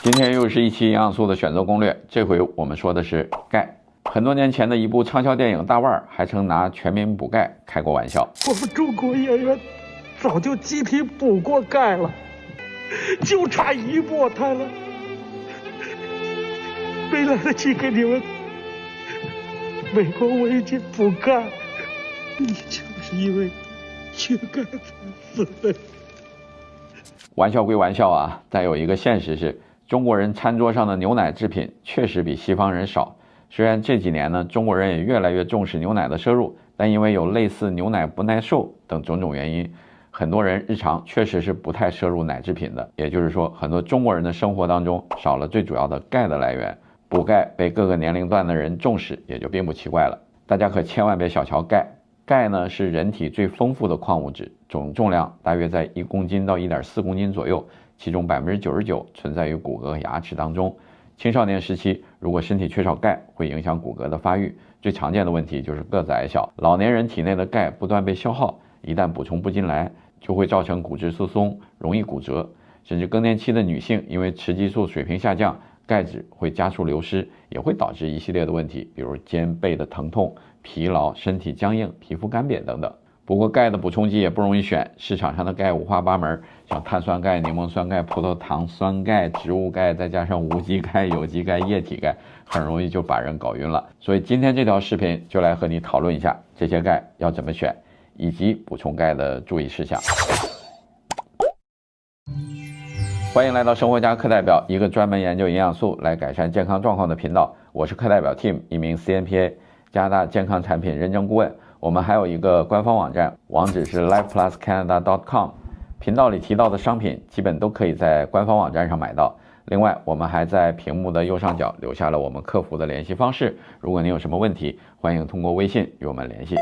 今天又是一期营养素的选择攻略，这回我们说的是钙。很多年前的一部畅销电影《大腕》还曾拿全民补钙开过玩笑。我们中国演员早就集体补过钙了，就差一步他了，没来得及给你们美国维京补钙，你就是因为缺钙才死的。玩笑归玩笑啊，但有一个现实是，中国人餐桌上的牛奶制品确实比西方人少。虽然这几年呢，中国人也越来越重视牛奶的摄入，但因为有类似牛奶不耐受等种种原因，很多人日常确实是不太摄入奶制品的。也就是说，很多中国人的生活当中少了最主要的钙的来源，补钙被各个年龄段的人重视，也就并不奇怪了。大家可千万别小瞧钙。钙呢是人体最丰富的矿物质，总重量大约在1公斤到1.4公斤左右，其中99%存在于骨骼和牙齿当中。青少年时期如果身体缺少钙，会影响骨骼的发育，最常见的问题就是个子矮小。老年人体内的钙不断被消耗，一旦补充不进来，就会造成骨质疏松，容易骨折。甚至更年期的女性因为雌激素水平下降，钙质会加速流失，也会导致一系列的问题，比如肩背的疼痛、疲劳、身体僵硬、皮肤干瘪等等。不过钙的补充剂也不容易选，市场上的钙五花八门，像碳酸钙、柠檬酸钙、葡萄糖酸钙、植物钙，再加上无机钙、有机钙、液体钙，很容易就把人搞晕了。所以今天这条视频就来和你讨论一下这些钙要怎么选，以及补充钙的注意事项。欢迎来到生活家课代表，一个专门研究营养素来改善健康状况的频道。我是课代表 Tim， 一名 CNPA 加拿大健康产品认证顾问。我们还有一个官方网站，网址是 lifepluscanada.com， 频道里提到的商品基本都可以在官方网站上买到。另外，我们还在屏幕的右上角留下了我们客服的联系方式，如果你有什么问题，欢迎通过微信与我们联系。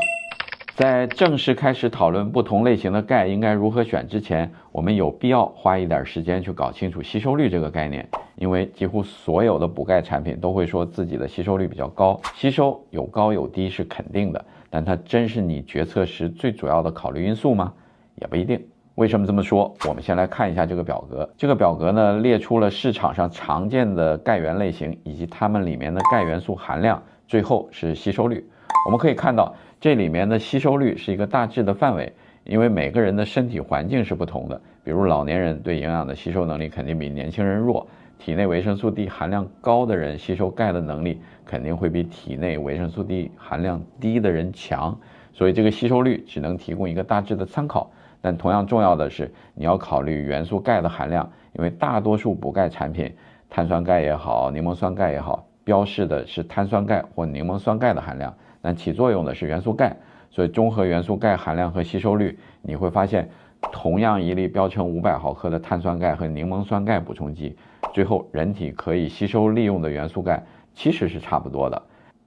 在正式开始讨论不同类型的钙应该如何选之前，我们有必要花一点时间去搞清楚吸收率这个概念。因为几乎所有的补钙产品都会说自己的吸收率比较高，吸收有高有低是肯定的，但它真是你决策时最主要的考虑因素吗？也不一定。为什么这么说？我们先来看一下这个表格。这个表格呢，列出了市场上常见的钙源类型以及它们里面的钙元素含量，最后是吸收率。我们可以看到，这里面的吸收率是一个大致的范围，因为每个人的身体环境是不同的。比如老年人对营养的吸收能力肯定比年轻人弱，体内维生素 D 含量高的人吸收钙的能力肯定会比体内维生素 D 含量低的人强，所以这个吸收率只能提供一个大致的参考。但同样重要的是，你要考虑元素钙的含量，因为大多数补钙产品，碳酸钙也好，柠檬酸钙也好，标示的是碳酸钙或柠檬酸钙的含量，但起作用的是元素钙。所以综合元素钙含量和吸收率，你会发现同样一粒标称500毫克的碳酸钙和柠檬酸钙补充剂，最后人体可以吸收利用的元素钙其实是差不多的。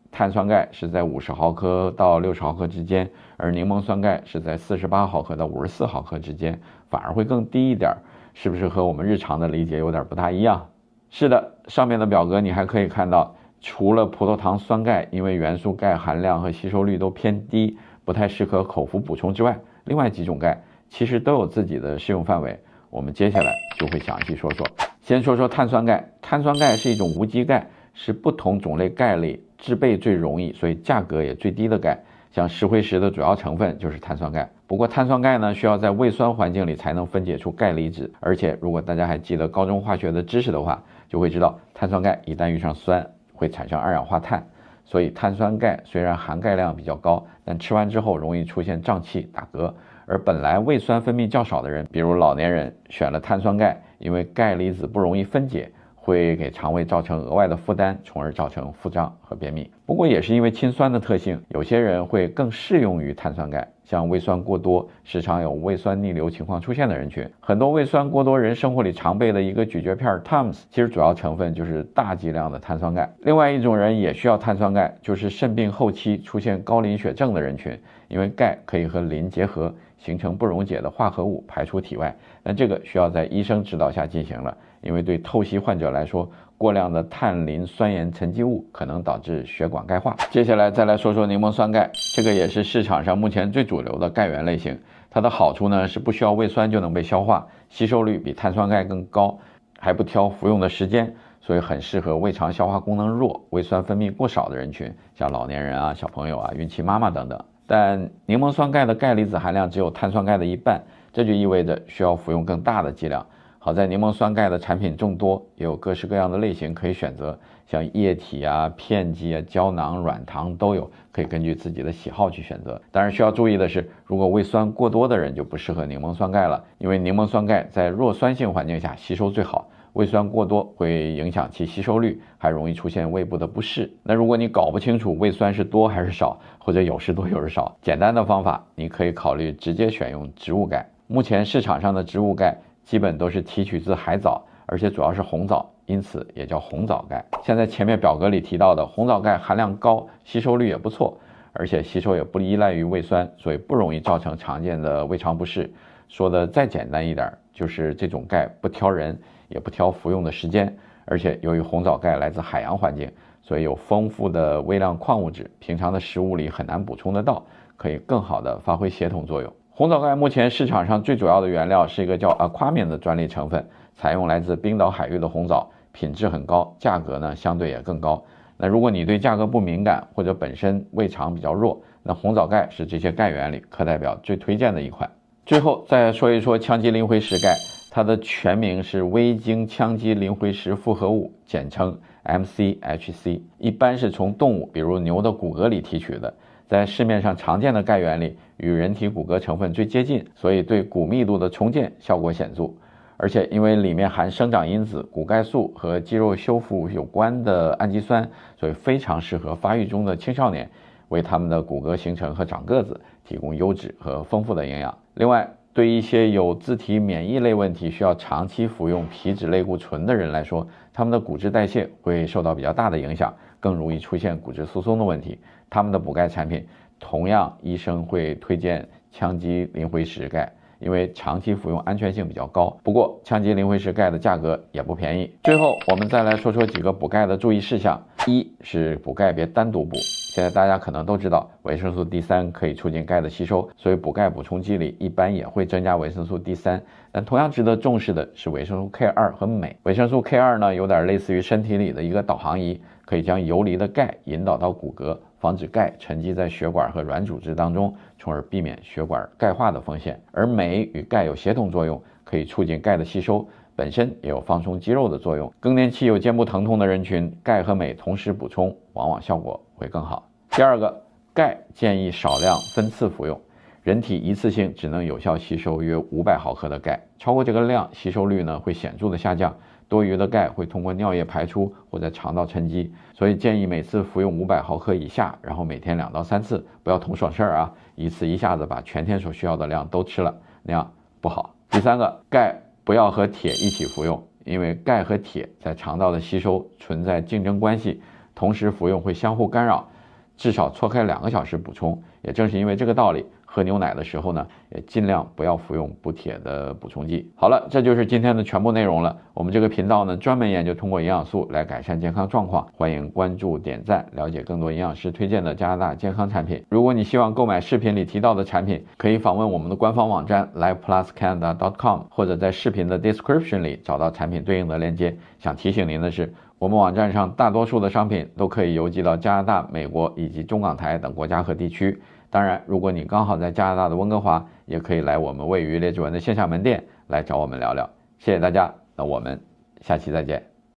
碳酸钙是在50毫克到60毫克之间，而柠檬酸钙是在48毫克到54毫克之间，反而会更低一点，是不是和我们日常的理解有点不大一样？是的，上面的表格你还可以看到，除了葡萄糖酸钙因为元素钙含量和吸收率都偏低，不太适合口服补充之外，另外几种钙其实都有自己的适用范围，我们接下来就会详细说说。先说说碳酸钙。碳酸钙是一种无机钙，是不同种类钙里制备最容易，所以价格也最低的钙。像石灰石的主要成分就是碳酸钙。不过碳酸钙呢，需要在胃酸环境里才能分解出钙离子，而且如果大家还记得高中化学的知识的话，就会知道碳酸钙一旦遇上酸会产生二氧化碳，所以碳酸钙虽然含钙量比较高，但吃完之后容易出现胀气、打嗝。而本来胃酸分泌较少的人，比如老年人，选了碳酸钙，因为钙离子不容易分解，会给肠胃造成额外的负担，从而造成腹胀和便秘。不过也是因为亲酸的特性，有些人会更适用于碳酸钙，像胃酸过多，时常有胃酸逆流情况出现的人群。很多胃酸过多人生活里常备的一个咀嚼片 Tums， 其实主要成分就是大剂量的碳酸钙。另外一种人也需要碳酸钙，就是肾病后期出现高磷血症的人群，因为钙可以和磷结合，形成不溶解的化合物排出体外，但这个需要在医生指导下进行了，因为对透析患者来说，过量的碳磷酸盐沉积物可能导致血管钙化。接下来再来说说柠檬酸钙，这个也是市场上目前最主流的钙源类型。它的好处呢是不需要胃酸就能被消化，吸收率比碳酸钙更高，还不挑服用的时间，所以很适合胃肠消化功能弱、胃酸分泌过少的人群，像老年人啊、小朋友啊、孕期妈妈等等。但柠檬酸钙的钙离子含量只有碳酸钙的1半，这就意味着需要服用更大的剂量。好在柠檬酸钙的产品众多，也有各式各样的类型可以选择，像液体啊、片剂啊、胶囊、软糖都有，可以根据自己的喜好去选择。当然需要注意的是，如果胃酸过多的人就不适合柠檬酸钙了，因为柠檬酸钙在弱酸性环境下吸收最好，胃酸过多会影响其吸收率，还容易出现胃部的不适。那如果你搞不清楚胃酸是多还是少，或者有时多有时少，简单的方法你可以考虑直接选用植物钙。目前市场上的植物钙基本都是提取自海藻，而且主要是红枣，因此也叫红枣钙。像在前面表格里提到的，红枣钙含量高，吸收率也不错，而且吸收也不依赖于胃酸，所以不容易造成常见的胃肠不适。说的再简单一点，就是这种钙不挑人，也不挑服用的时间，而且由于红枣钙来自海洋环境，所以有丰富的微量矿物质，平常的食物里很难补充得到，可以更好的发挥协同作用。红枣钙目前市场上最主要的原料是一个叫 Aquamin 的专利成分，采用来自冰岛海域的红枣，品质很高，价格呢相对也更高。那如果你对价格不敏感，或者本身胃肠比较弱，那红枣钙是这些钙源里课代表最推荐的一款。最后再说一说羟基磷灰石钙，它的全名是微晶羟基磷灰石复合物，简称 MCHC， 一般是从动物比如牛的骨骼里提取的，在市面上常见的钙源里与人体骨骼成分最接近，所以对骨密度的重建效果显著。而且因为里面含生长因子、骨钙素和肌肉修复有关的氨基酸，所以非常适合发育中的青少年，为他们的骨骼形成和长个子提供优质和丰富的营养。另外，对一些有自体免疫类问题需要长期服用皮质类固醇的人来说，他们的骨质代谢会受到比较大的影响，更容易出现骨质疏松的问题。他们的补钙产品同样医生会推荐羟基磷灰石钙，因为长期服用安全性比较高。不过羟基磷灰石钙的价格也不便宜。最后我们再来说说几个补钙的注意事项。一是补钙别单独补，现在大家可能都知道维生素 D3 可以促进钙的吸收，所以补钙补充剂里一般也会增加维生素 D3， 但同样值得重视的是维生素 K2 和镁。维生素 K2 呢有点类似于身体里的一个导航仪，可以将游离的钙引导到骨骼，防止钙沉积在血管和软组织当中，从而避免血管钙化的风险。而镁与钙有协同作用，可以促进钙的吸收，本身也有放松肌肉的作用。更年期有肩部疼痛的人群，钙和镁同时补充，往往效果会更好。第二个，钙建议少量分次服用，人体一次性只能有效吸收约500毫克的钙，超过这个量，吸收率呢会显著的下降，多余的钙会通过尿液排出或在肠道沉积，所以建议每次服用500毫克以下，然后每天2到3次，不要图省事儿啊，一次一下子把全天所需要的量都吃了，那样不好。第三个，钙不要和铁一起服用，因为钙和铁在肠道的吸收存在竞争关系，同时服用会相互干扰，至少错开2个小时补充。也正是因为这个道理，喝牛奶的时候呢，也尽量不要服用补铁的补充剂。好了，这就是今天的全部内容了。我们这个频道呢，专门研究通过营养素来改善健康状况，欢迎关注点赞，了解更多营养师推荐的加拿大健康产品。如果你希望购买视频里提到的产品，可以访问我们的官方网站 livepluscanada.com， 或者在视频的 description 里找到产品对应的链接。想提醒您的是，我们网站上大多数的商品都可以邮寄到加拿大、美国以及中港台等国家和地区。当然，如果你刚好在加拿大的温哥华，也可以来我们位于列治文的线下门店来找我们聊聊。谢谢大家，那我们下期再见。